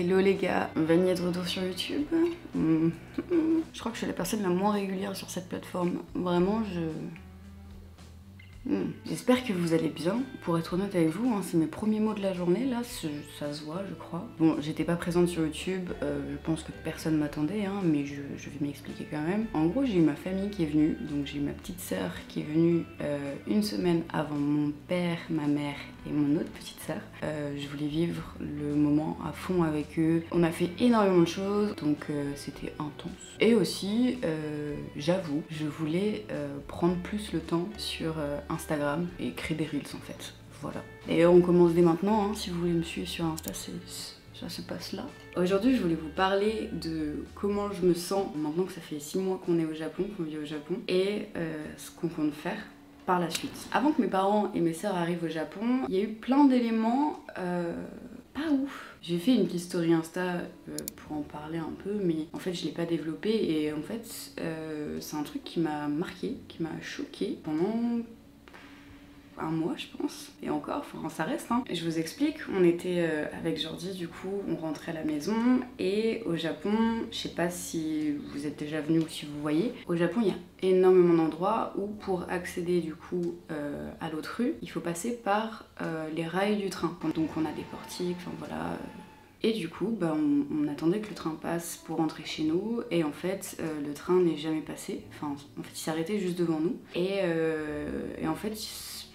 Hello les gars, Vanille est de retour sur YouTube. Je crois que je suis la personne la moins régulière sur cette plateforme. Vraiment, j'espère que vous allez bien. Pour être honnête avec vous, hein, c'est mes premiers mots de la journée, là, ça se voit je crois. Bon, j'étais pas présente sur YouTube, je pense que personne m'attendait, hein, mais je vais m'expliquer quand même. En gros, j'ai eu ma famille qui est venue, donc j'ai eu ma petite sœur qui est venue une semaine avant mon père, ma mère et mon autre petite sœur. Je voulais vivre le moment à fond avec eux. On a fait énormément de choses, donc c'était intense. Et aussi, j'avoue, je voulais prendre plus le temps sur Instagram et créer des reels en fait. Voilà. Et on commence dès maintenant, hein. Si vous voulez me suivre sur Insta, ça se passe là. Aujourd'hui, je voulais vous parler de comment je me sens maintenant que ça fait 6 mois qu'on est au Japon, qu'on vit au Japon, et ce qu'on compte faire par la suite. Avant que mes parents et mes sœurs arrivent au Japon, il y a eu plein d'éléments pas ouf. J'ai fait une petite story Insta pour en parler un peu, mais en fait je l'ai pas développé et en fait c'est un truc qui m'a marqué, qui m'a choqué pendant un mois je pense, et encore, enfin ça reste hein. Je vous explique, on était avec Jordi, du coup on rentrait à la maison, et au Japon, je sais pas si vous êtes déjà venu ou si vous voyez, au Japon il y a énormément d'endroits où pour accéder du coup à l'autre rue, il faut passer par les rails du train. Donc on a des portiques, enfin voilà. Et du coup, bah, on attendait que le train passe pour rentrer chez nous, et en fait, le train n'est jamais passé. Enfin, en fait, il s'arrêtait juste devant nous. Et en fait, ce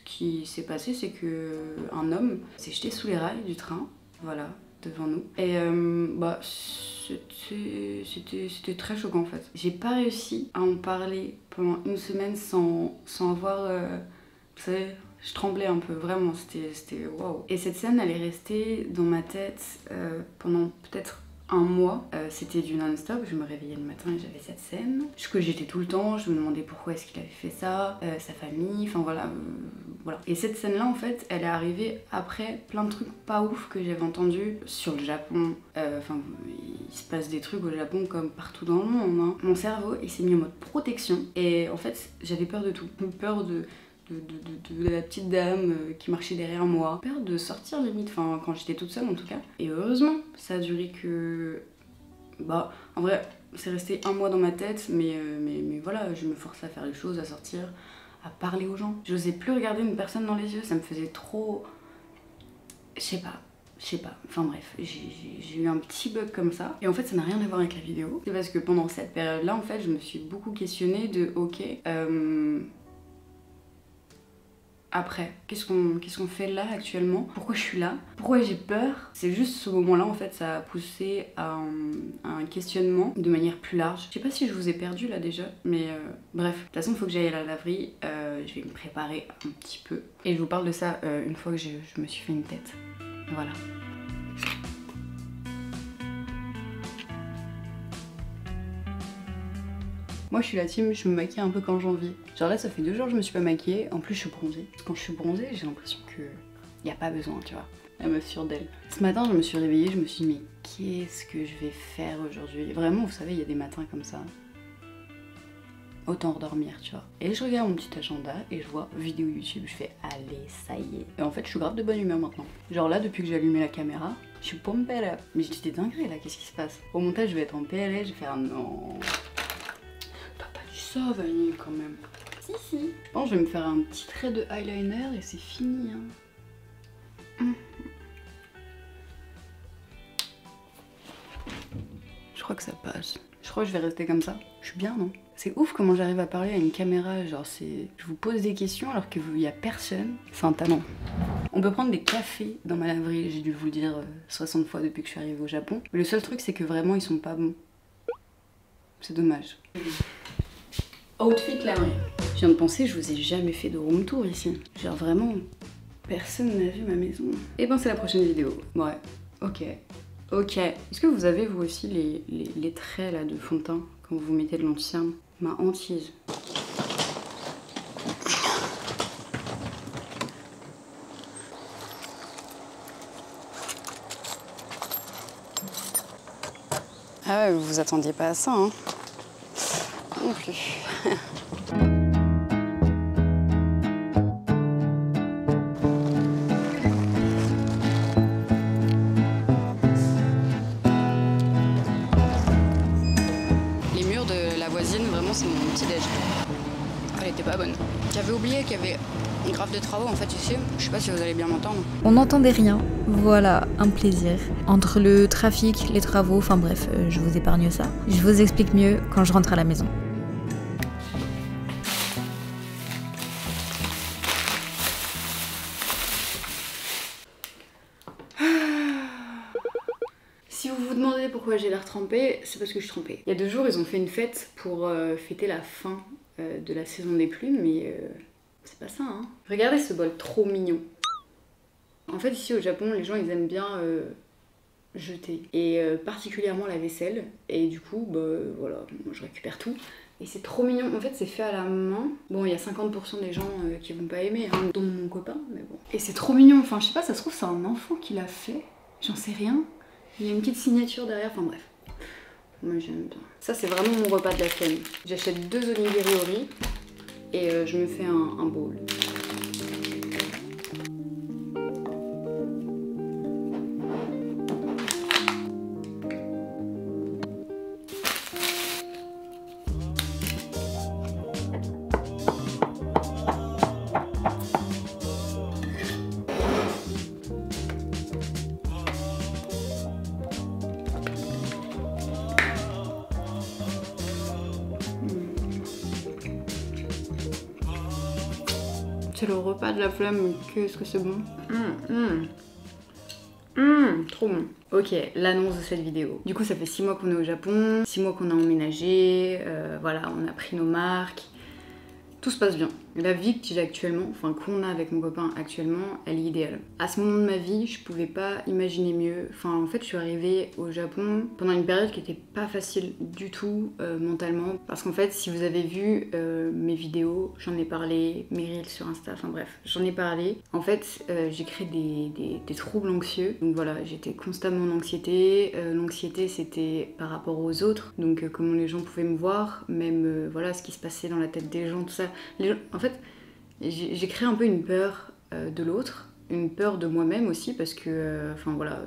qui s'est passé, c'est que un homme s'est jeté sous les rails du train, voilà, devant nous. Et bah, c'était très choquant en fait. J'ai pas réussi à en parler pendant une semaine sans avoir, vous savez, je tremblais un peu, vraiment, c'était waouh. Et cette scène, elle est restée dans ma tête pendant peut-être un mois. C'était du non-stop, je me réveillais le matin et j'avais cette scène. Que j'étais tout le temps, je me demandais pourquoi est-ce qu'il avait fait ça, sa famille, enfin voilà, voilà. Et cette scène-là, en fait, elle est arrivée après plein de trucs pas ouf que j'avais entendus sur le Japon. Enfin, il se passe des trucs au Japon comme partout dans le monde, hein. Mon cerveau, il s'est mis en mode protection, et en fait, j'avais peur de tout. Peur de la petite dame qui marchait derrière moi. Peur de sortir limite, enfin quand j'étais toute seule en tout cas. Et heureusement, ça a duré que... Bah, en vrai, c'est resté un mois dans ma tête, mais voilà, je me forçais à faire les choses, à sortir, à parler aux gens. J'osais plus regarder une personne dans les yeux, ça me faisait trop... Je sais pas, enfin bref, j'ai eu un petit bug comme ça. Et en fait, ça n'a rien à voir avec la vidéo. C'est parce que pendant cette période-là, en fait, je me suis beaucoup questionnée de, ok, après, qu'est-ce qu'on fait là actuellement? Pourquoi je suis là? Pourquoi j'ai peur? C'est juste ce moment-là, en fait, ça a poussé à un questionnement de manière plus large. Je sais pas si je vous ai perdu là déjà, mais bref. De toute façon, il faut que j'aille à la laverie, je vais me préparer un petit peu. Et je vous parle de ça une fois que je me suis fait une tête. Voilà. Moi je suis la team, je me maquille un peu quand j'en vis. Genre là ça fait 2 jours que je me suis pas maquillée, en plus je suis bronzée. Quand je suis bronzée j'ai l'impression que y a pas besoin, tu vois. La meuf sûre d'elle. Ce matin je me suis réveillée, je me suis dit mais qu'est-ce que je vais faire aujourd'hui? Vraiment vous savez il y a des matins comme ça. Autant redormir, tu vois. Et je regarde mon petit agenda et je vois vidéo YouTube, je fais allez ça y est. Et en fait je suis grave de bonne humeur maintenant. Genre là depuis que j'ai allumé la caméra, je suis pompée là. Mais j'étais dinguerie là, qu'est-ce qui se passe? Au montage je vais être en PLS, je vais faire non. Ça Vanille quand même. Si. Je pense que je vais me faire un petit trait de eyeliner et c'est fini hein. Je crois que ça passe. Je crois que je vais rester comme ça. Je suis bien non? C'est ouf comment j'arrive à parler à une caméra, genre c'est... Je vous pose des questions alors qu'il y a personne. C'est un talent. On peut prendre des cafés dans ma laverie, j'ai dû vous le dire 60 fois depuis que je suis arrivée au Japon. Mais le seul truc c'est que vraiment ils sont pas bons. C'est dommage. Outfit laverie. Je viens de penser, je vous ai jamais fait de room tour ici. Genre vraiment, personne n'a vu ma maison. Et ben c'est la prochaine vidéo. Ouais, ok. Est-ce que vous avez vous aussi les traits là de fond de teint quand vous mettez de l'anti-cerne? Ma hantise. Ah ouais, vous attendiez pas à ça hein. Non plus. Normalement c'est mon petit déj. Elle était pas bonne. J'avais oublié qu'il y avait grave de travaux en fait ici. Je sais pas si vous allez bien m'entendre. On n'entendait rien. Voilà, un plaisir. Entre le trafic, les travaux, enfin bref, je vous épargne ça. Je vous explique mieux quand je rentre à la maison. Si vous vous demandez pourquoi j'ai l'air trempée, c'est parce que je suis trempée. Il y a 2 jours, ils ont fait une fête pour fêter la fin de la saison des pluies, mais c'est pas ça, hein. Regardez ce bol trop mignon. En fait, ici au Japon, les gens, ils aiment bien jeter, et particulièrement la vaisselle, et du coup, bah voilà, moi je récupère tout. Et c'est trop mignon, en fait c'est fait à la main. Bon, il y a 50% des gens qui vont pas aimer, hein, dont mon copain, mais bon. Et c'est trop mignon, enfin je sais pas, ça se trouve c'est un enfant qui l'a fait, j'en sais rien. Il y a une petite signature derrière, enfin bref. Moi j'aime bien. Ça c'est vraiment mon repas de la flemme. J'achète 2 onigiri au riz et je me fais un bowl. C'est le repas de la flemme, mais qu'est-ce que c'est bon. Trop bon. Ok, l'annonce de cette vidéo. Du coup, ça fait 6 mois qu'on est au Japon, 6 mois qu'on a emménagé, voilà, on a pris nos marques. Tout se passe bien. La vie que j'ai actuellement, enfin qu'on a avec mon copain actuellement, elle est idéale. À ce moment de ma vie, je pouvais pas imaginer mieux. Enfin, en fait, je suis arrivée au Japon pendant une période qui était pas facile du tout mentalement. Parce qu'en fait, si vous avez vu mes vidéos, j'en ai parlé, mes reels sur Insta, enfin bref, j'en ai parlé. En fait, j'ai créé des troubles anxieux. Donc voilà, j'étais constamment en anxiété. L'anxiété, c'était par rapport aux autres. Donc comment les gens pouvaient me voir, même voilà, ce qui se passait dans la tête des gens, tout ça. En fait, j'ai créé un peu une peur de l'autre, une peur de moi-même aussi, parce que, enfin voilà,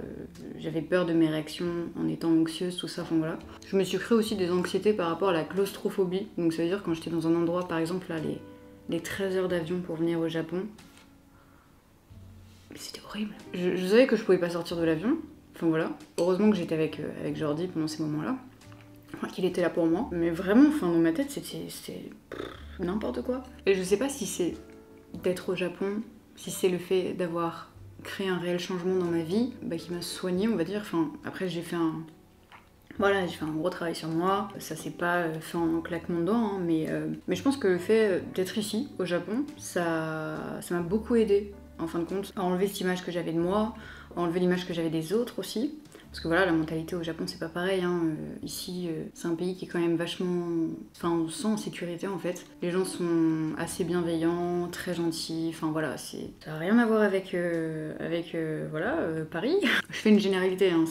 j'avais peur de mes réactions en étant anxieuse, tout ça, enfin voilà. Je me suis créé aussi des anxiétés par rapport à la claustrophobie, donc ça veut dire quand j'étais dans un endroit, par exemple là, les 13 heures d'avion pour venir au Japon, c'était horrible. Je savais que je pouvais pas sortir de l'avion, enfin voilà. Heureusement que j'étais avec Jordi pendant ces moments-là. Enfin, qu'il était là pour moi. Mais vraiment, enfin, dans ma tête, c'était n'importe quoi. Et je sais pas si c'est d'être au Japon, si c'est le fait d'avoir créé un réel changement dans ma vie, bah, qui m'a soignée, on va dire. Enfin, après, j'ai fait un gros travail sur moi. Ça s'est pas fait en claquement de doigts, hein, mais je pense que le fait d'être ici, au Japon, ça m'a beaucoup aidée, en fin de compte, à enlever cette image que j'avais de moi, à enlever l'image que j'avais des autres aussi. Parce que voilà, la mentalité au Japon, c'est pas pareil, hein. Ici, c'est un pays qui est quand même vachement... Enfin, on se sent en sécurité, en fait. Les gens sont assez bienveillants, très gentils, enfin voilà, ça n'a rien à voir avec, Paris. Je fais une généralité, hein.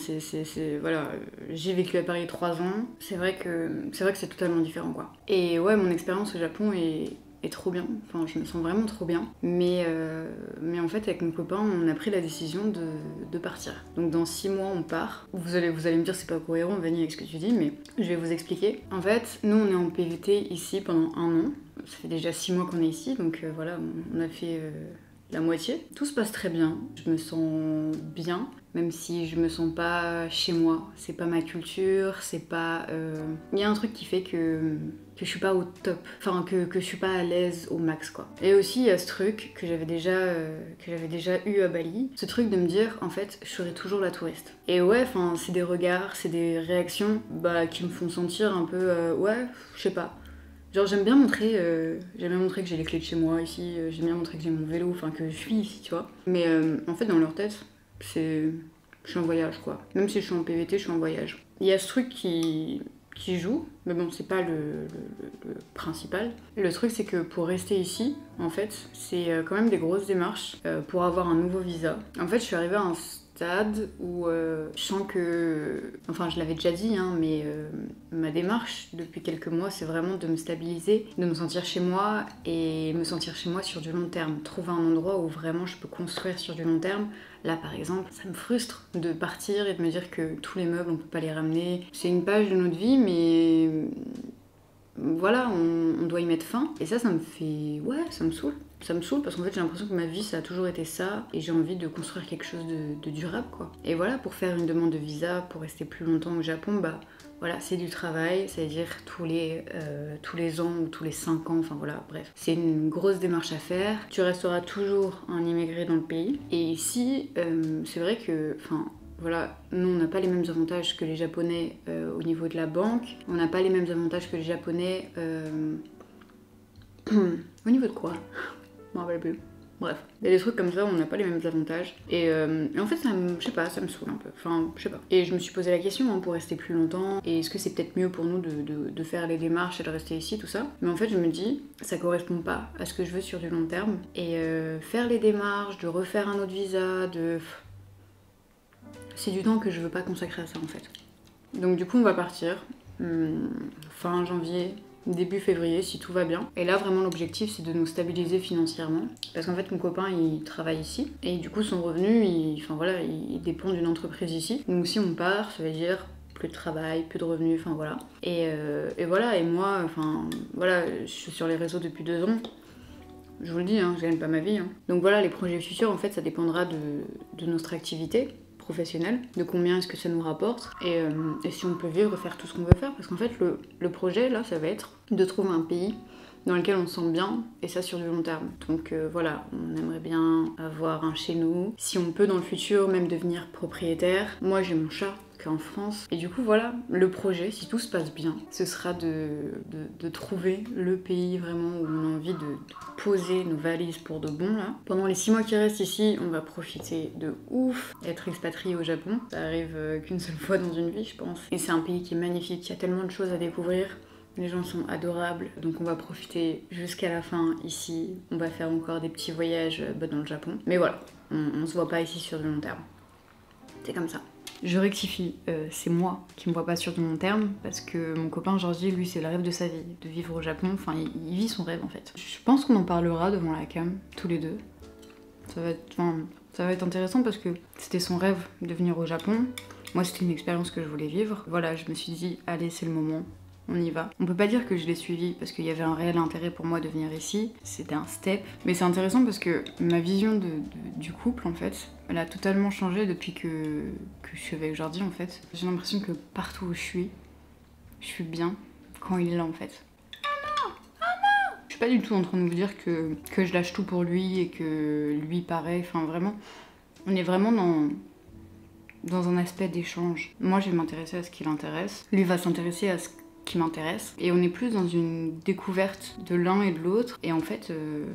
Voilà, j'ai vécu à Paris 3 ans, c'est vrai que c'est totalement différent, quoi. Et ouais, mon expérience au Japon est trop bien, enfin je me sens vraiment trop bien, mais en fait avec mon copain on a pris la décision de partir. Donc dans 6 mois on part. Vous allez me dire c'est pas cohérent Vanny avec ce que tu dis, mais je vais vous expliquer. En fait nous on est en PVT ici pendant 1 an, ça fait déjà 6 mois qu'on est ici, donc voilà on a fait la moitié. Tout se passe très bien, je me sens bien, même si je me sens pas chez moi, c'est pas ma culture, c'est pas... Il y a un truc qui fait que je suis pas au top, enfin que je suis pas à l'aise au max, quoi. Et aussi il y a ce truc que j'avais déjà eu à Bali, ce truc de me dire en fait je serai toujours la touriste. Et ouais, enfin c'est des regards, c'est des réactions qui me font sentir un peu ouais, je sais pas. Genre j'aime bien montrer que j'ai les clés de chez moi ici, j'aime bien montrer que j'ai mon vélo, enfin que je suis ici, tu vois. Mais en fait dans leur tête, je suis en voyage, quoi. Même si je suis en PVT, je suis en voyage. Il y a ce truc qui joue, mais bon, c'est pas le principal. Le truc, c'est que pour rester ici, en fait, c'est quand même des grosses démarches pour avoir un nouveau visa. En fait, je suis arrivée à un stade où je sens que... Enfin, je l'avais déjà dit, hein, mais ma démarche depuis quelques mois, c'est vraiment de me stabiliser, de me sentir chez moi et me sentir chez moi sur du long terme. Trouver un endroit où vraiment je peux construire sur du long terme. Là, par exemple, ça me frustre de partir et de me dire que tous les meubles, on peut pas les ramener. C'est une page de notre vie, mais voilà, on doit y mettre fin. Et ça me fait... Ouais, ça me saoule. Ça me saoule parce qu'en fait j'ai l'impression que ma vie ça a toujours été ça et j'ai envie de construire quelque chose de durable quoi. Et voilà, pour faire une demande de visa, pour rester plus longtemps au Japon, bah voilà, c'est du travail, c'est-à-dire tous les ans ou tous les 5 ans, enfin voilà, bref. C'est une grosse démarche à faire. Tu resteras toujours un immigré dans le pays. Et ici, c'est vrai que... Enfin, voilà, nous on n'a pas les mêmes avantages que les Japonais au niveau de la banque. On n'a pas les mêmes avantages que les Japonais au niveau de quoi? Je m'en rappelle plus. Bref, il y a des trucs comme ça où on n'a pas les mêmes avantages. Et en fait, je sais pas, ça me saoule un peu. Enfin, je sais pas. Et je me suis posé la question hein, pour rester plus longtemps. Et est-ce que c'est peut-être mieux pour nous de faire les démarches et de rester ici, tout ça? Mais en fait, je me dis, ça correspond pas à ce que je veux sur du long terme. Et faire les démarches, de refaire un autre visa, c'est du temps que je veux pas consacrer à ça en fait. Donc du coup, on va partir fin janvier. Début février si tout va bien. Et là vraiment l'objectif c'est de nous stabiliser financièrement. Parce qu'en fait mon copain il travaille ici et du coup son revenu il dépend d'une entreprise ici. Donc si on part ça veut dire plus de travail, plus de revenus, enfin voilà. Et voilà, et moi, enfin voilà, je suis sur les réseaux depuis 2 ans. Je vous le dis, hein, je gagne pas ma vie. Hein. Donc voilà, les projets futurs en fait ça dépendra de notre activité professionnel, de combien est-ce que ça nous rapporte et si on peut vivre, faire tout ce qu'on veut faire parce qu'en fait le projet là ça va être de trouver un pays dans lequel on se sent bien et ça sur du long terme. Donc voilà, on aimerait bien avoir un chez nous, si on peut dans le futur même devenir propriétaire. Moi j'ai mon chat en France. Et du coup voilà, le projet, si tout se passe bien, ce sera de trouver le pays vraiment où on a envie de poser nos valises pour de bon là. Pendant les 6 mois qui restent ici, on va profiter de ouf, être expatrié au Japon. Ça arrive qu'une seule fois dans une vie je pense. Et c'est un pays qui est magnifique, il y a tellement de choses à découvrir. Les gens sont adorables, donc on va profiter jusqu'à la fin ici. On va faire encore des petits voyages dans le Japon. Mais voilà, on se voit pas ici sur du long terme. C'est comme ça. Je rectifie, c'est moi qui me vois pas sur du long terme parce que mon copain Georgie, lui, c'est le rêve de sa vie, de vivre au Japon. Enfin, il vit son rêve en fait. Je pense qu'on en parlera devant la cam, tous les deux. Ça va être intéressant parce que c'était son rêve de venir au Japon. Moi, c'était une expérience que je voulais vivre. Voilà, je me suis dit, allez, c'est le moment. On y va. On peut pas dire que je l'ai suivi parce qu'il y avait un réel intérêt pour moi de venir ici. C'était un step. Mais c'est intéressant parce que ma vision du couple, en fait, elle a totalement changé depuis que je suis avec Jordi, en fait. J'ai l'impression que partout où je suis bien quand il est là, en fait. Oh non! Oh non! Je suis pas du tout en train de vous dire que je lâche tout pour lui et que lui pareil. Enfin, vraiment, on est vraiment dans un aspect d'échange. Moi, je vais m'intéresser à ce qui l'intéresse. Lui va s'intéresser à ce qui m'intéresse et on est plus dans une découverte de l'un et de l'autre et en fait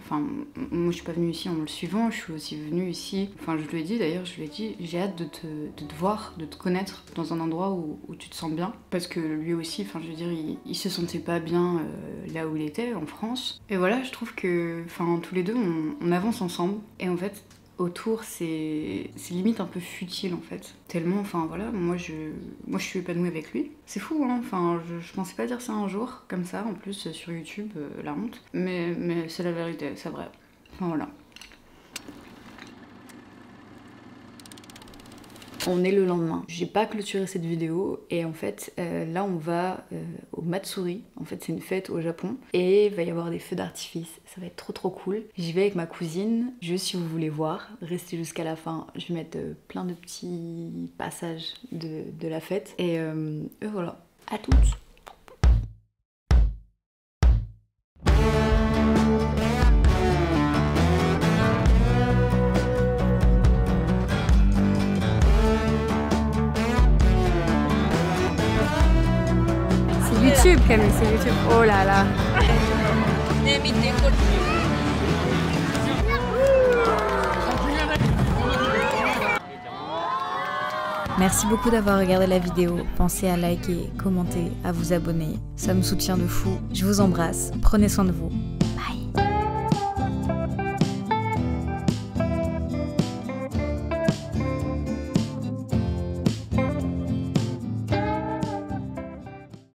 moi je suis pas venue ici en le suivant, je suis aussi venue ici, je lui ai dit d'ailleurs, j'ai hâte de te voir, de te connaître dans un endroit où tu te sens bien parce que lui aussi, il se sentait pas bien là où il était en France et voilà, je trouve que tous les deux on avance ensemble et en fait autour c'est limite un peu futile en fait. Tellement, moi je suis épanouie avec lui. C'est fou hein, je pensais pas dire ça un jour, comme ça, en plus sur YouTube, la honte. Mais c'est la vérité, c'est vrai. Voilà. On est le lendemain. J'ai pas clôturé cette vidéo et en fait là on va au Matsuri. En fait c'est une fête au Japon et il va y avoir des feux d'artifice. Ça va être trop cool. J'y vais avec ma cousine. Juste si vous voulez voir, restez jusqu'à la fin. Je vais mettre plein de petits passages de la fête. Et voilà. À toutes. YouTube Camille, c'est YouTube. Oh là là. Merci beaucoup d'avoir regardé la vidéo. Pensez à liker, commenter, à vous abonner. Ça me soutient de fou. Je vous embrasse. Prenez soin de vous.